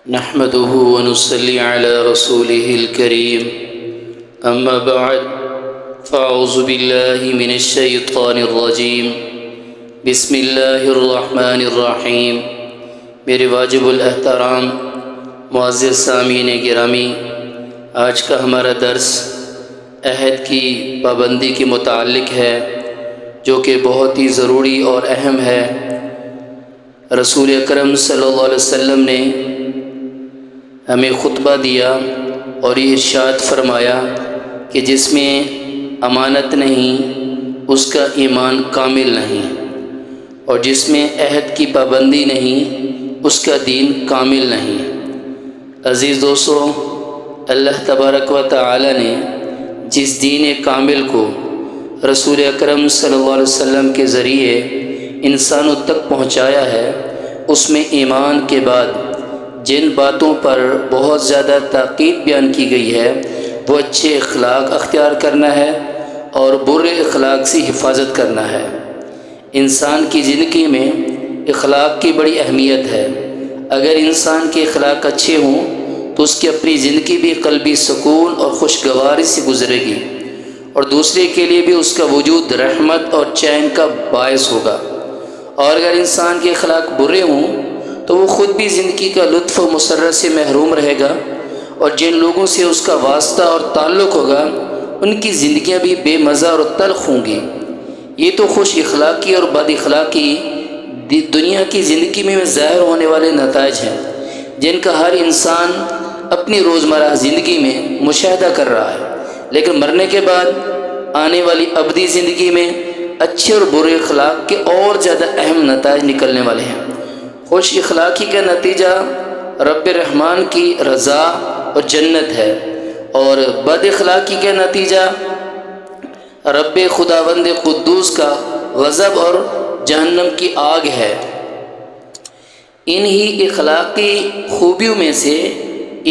نحمده ونصلي على رسوله الكريم أما بعد فأعوذ بالله من الشيطان الرجيم بسم الله الرحمن الرحیم۔ میرے واجب الاحترام معزز سامعین گرامی، آج کا ہمارا درس عہد کی پابندی کے متعلق ہے، جو کہ بہت ہی ضروری اور اہم ہے۔ رسول اکرم صلی اللہ علیہ وسلم نے ہمیں خطبہ دیا اور یہ ارشاد فرمایا کہ جس میں امانت نہیں اس کا ایمان کامل نہیں، اور جس میں عہد کی پابندی نہیں اس کا دین کامل نہیں۔ عزیز دوستو، اللہ تبارک و تعالی نے جس دین کامل کو رسول اکرم صلی اللہ علیہ وسلم کے ذریعے انسانوں تک پہنچایا ہے، اس میں ایمان کے بعد جن باتوں پر بہت زیادہ تاکید بیان کی گئی ہے وہ اچھے اخلاق اختیار کرنا ہے اور برے اخلاق سے حفاظت کرنا ہے۔ انسان کی زندگی میں اخلاق کی بڑی اہمیت ہے۔ اگر انسان کے اخلاق اچھے ہوں تو اس کی اپنی زندگی بھی قلبی سکون اور خوشگواری سے گزرے گی، اور دوسرے کے لیے بھی اس کا وجود رحمت اور چین کا باعث ہوگا۔ اور اگر انسان کے اخلاق برے ہوں تو وہ خود بھی زندگی کا لطف و مسرت سے محروم رہے گا، اور جن لوگوں سے اس کا واسطہ اور تعلق ہوگا ان کی زندگیاں بھی بے مزہ اور تلخ ہوں گی۔ یہ تو خوش اخلاقی اور بد اخلاقی دنیا کی زندگی میں ظاہر ہونے والے نتائج ہیں، جن کا ہر انسان اپنی روزمرہ زندگی میں مشاہدہ کر رہا ہے، لیکن مرنے کے بعد آنے والی ابدی زندگی میں اچھے اور برے اخلاق کے اور زیادہ اہم نتائج نکلنے والے ہیں۔ خوش اخلاقی کا نتیجہ رب رحمان کی رضا اور جنت ہے، اور بد اخلاقی کا نتیجہ رب خداوند قدوس کا غضب اور جہنم کی آگ ہے۔ انہی اخلاقی خوبیوں میں سے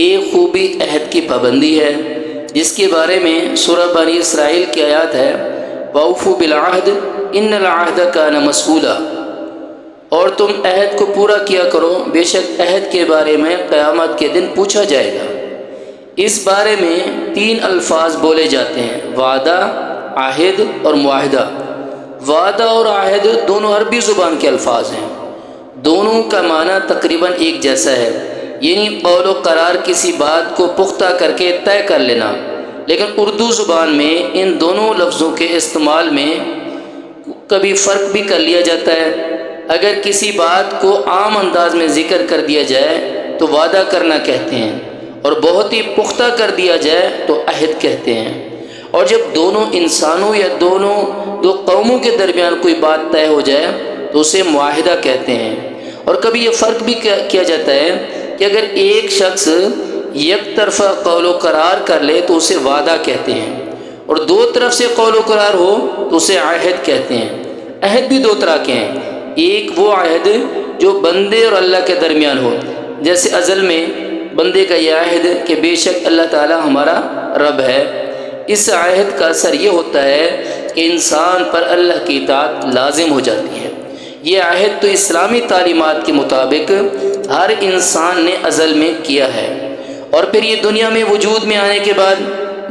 ایک خوبی عہد کی پابندی ہے، جس کے بارے میں سورہ بنی اسرائیل کی آیات ہے، وَأَوْفُوا بِالْعَهْدِ إِنَّ الْعَهْدَ كَانَ مَسْئُولًا، اور تم عہد کو پورا کیا کرو، بے شک عہد کے بارے میں قیامت کے دن پوچھا جائے گا۔ اس بارے میں 3 الفاظ بولے جاتے ہیں، وعدہ، عہد اور معاہدہ۔ وعدہ اور عہد دونوں عربی زبان کے الفاظ ہیں، دونوں کا معنی تقریباً ایک جیسا ہے، یعنی قول و قرار کسی بات کو پختہ کر کے طے کر لینا، لیکن اردو زبان میں ان دونوں لفظوں کے استعمال میں کبھی فرق بھی کر لیا جاتا ہے۔ اگر کسی بات کو عام انداز میں ذکر کر دیا جائے تو وعدہ کرنا کہتے ہیں، اور بہت ہی پختہ کر دیا جائے تو عہد کہتے ہیں۔ اور جب دونوں انسانوں یا دو قوموں کے درمیان کوئی بات طے ہو جائے تو اسے معاہدہ کہتے ہیں۔ اور کبھی یہ فرق بھی کیا جاتا ہے کہ اگر ایک شخص یک طرفہ قول و قرار کر لے تو اسے وعدہ کہتے ہیں، اور 2 طرف سے قول و قرار ہو تو اسے عہد کہتے ہیں۔ عہد بھی 2 طرح کے ہیں، ایک وہ عہد جو بندے اور اللہ کے درمیان ہو، جیسے ازل میں بندے کا یہ عہد کہ بے شک اللہ تعالی ہمارا رب ہے۔ اس عہد کا اثر یہ ہوتا ہے کہ انسان پر اللہ کی اطاعت لازم ہو جاتی ہے۔ یہ عہد تو اسلامی تعلیمات کے مطابق ہر انسان نے ازل میں کیا ہے، اور پھر یہ دنیا میں وجود میں آنے کے بعد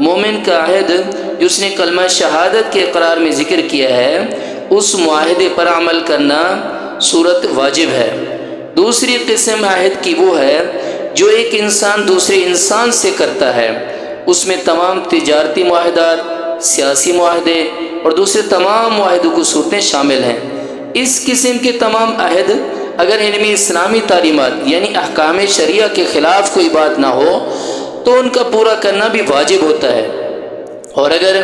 مومن کا عہد جس نے کلمہ شہادت کے اقرار میں ذکر کیا ہے، اس معاہدے پر عمل کرنا صورت واجب ہے۔ دوسری قسم عہد کی وہ ہے جو ایک انسان دوسرے انسان سے کرتا ہے، اس میں تمام تجارتی معاہدات، سیاسی معاہدے اور دوسرے تمام معاہدوں کی صورتیں شامل ہیں۔ اس قسم کے تمام عہد اگر ان میں اسلامی تعلیمات یعنی احکام شریعہ کے خلاف کوئی بات نہ ہو تو ان کا پورا کرنا بھی واجب ہوتا ہے، اور اگر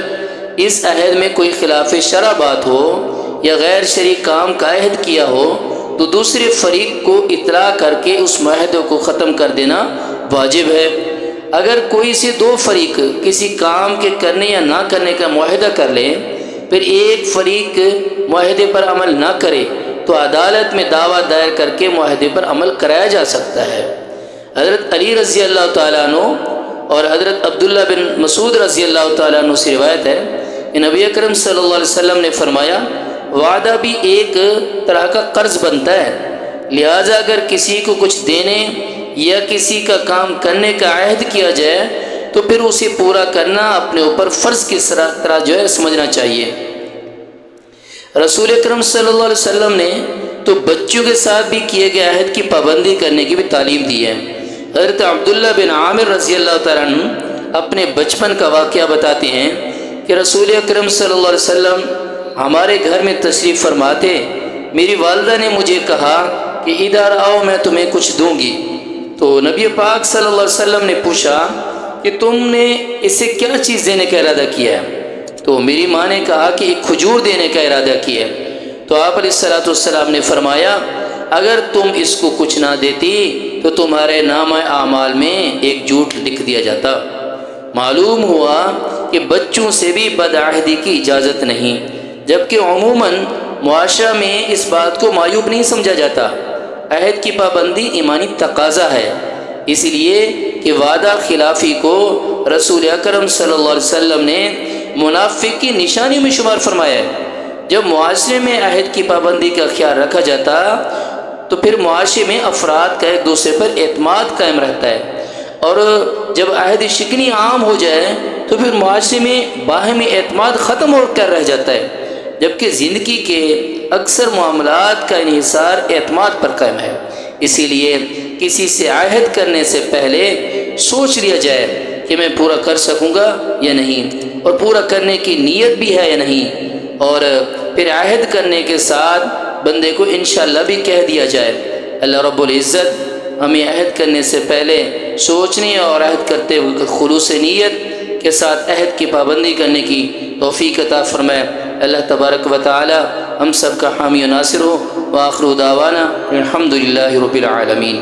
اس عہد میں کوئی خلاف شرع بات ہو یا غیر شرعی کام کا عہد کیا ہو تو دوسرے فریق کو اطلاع کر کے اس معاہدے کو ختم کر دینا واجب ہے۔ اگر کوئی سے 2 فریق کسی کام کے کرنے یا نہ کرنے کا معاہدہ کر لیں، پھر ایک فریق معاہدے پر عمل نہ کرے تو عدالت میں دعویٰ دائر کر کے معاہدے پر عمل کرایا جا سکتا ہے۔ حضرت علی رضی اللہ تعالیٰ عنہ اور حضرت عبداللہ بن مسعود رضی اللہ تعالیٰ عنہ سے روایت ہے کہ نبی اکرم صلی اللہ علیہ وسلم نے فرمایا، وعدہ بھی ایک طرح کا قرض بنتا ہے، لہٰذا اگر کسی کو کچھ دینے یا کسی کا کام کرنے کا عہد کیا جائے تو پھر اسے پورا کرنا اپنے اوپر فرض کی طرح جو ہے سمجھنا چاہیے۔ رسول اکرم صلی اللہ علیہ وسلم نے تو بچوں کے ساتھ بھی کیے گئے عہد کی پابندی کرنے کی بھی تعلیم دی ہے۔ حضرت عبداللہ بن عامر رضی اللہ تعالیٰ عنہ اپنے بچپن کا واقعہ بتاتے ہیں کہ رسول اکرم صلی اللہ علیہ وسلم ہمارے گھر میں تشریف فرماتے، میری والدہ نے مجھے کہا کہ ادھر آؤ میں تمہیں کچھ دوں گی، تو نبی پاک صلی اللہ علیہ وسلم نے پوچھا کہ تم نے اسے کیا چیز دینے کا ارادہ کیا ہے؟ تو میری ماں نے کہا کہ ایک کھجور دینے کا ارادہ کیا ہے۔ تو آپ علیہ الصلوۃ والسلام نے فرمایا اگر تم اس کو کچھ نہ دیتی تو تمہارے نامہ اعمال میں ایک جھوٹ لکھ دیا جاتا۔ معلوم ہوا کہ بچوں سے بھی بدعہدی کی اجازت نہیں، جبکہ عموماً معاشرہ میں اس بات کو معیوب نہیں سمجھا جاتا۔ عہد کی پابندی ایمانی تقاضا ہے، اس لیے کہ وعدہ خلافی کو رسول اکرم صلی اللہ علیہ وسلم نے منافق کی نشانی میں شمار فرمایا ہے۔ جب معاشرے میں عہد کی پابندی کا خیال رکھا جاتا تو پھر معاشرے میں افراد کا ایک دوسرے پر اعتماد قائم رہتا ہے، اور جب عہد شکنی عام ہو جائے تو پھر معاشرے میں باہمی اعتماد ختم ہو کر رہ جاتا ہے، جبکہ زندگی کے اکثر معاملات کا انحصار اعتماد پر قائم ہے۔ اسی لیے کسی سے عہد کرنے سے پہلے سوچ لیا جائے کہ میں پورا کر سکوں گا یا نہیں، اور پورا کرنے کی نیت بھی ہے یا نہیں، اور پھر عہد کرنے کے ساتھ بندے کو انشاءاللہ بھی کہہ دیا جائے۔ اللہ رب العزت ہمیں عہد کرنے سے پہلے سوچنے اور عہد کرتے ہوئے خلوص نیت کے ساتھ عہد کی پابندی کرنے کی توفیق عطا فرمائے۔ اللہ تبارک و تعالی ہم سب کا حامی و ناصر ہو۔ وآخر دعوانا الحمد للہ رب العالمین۔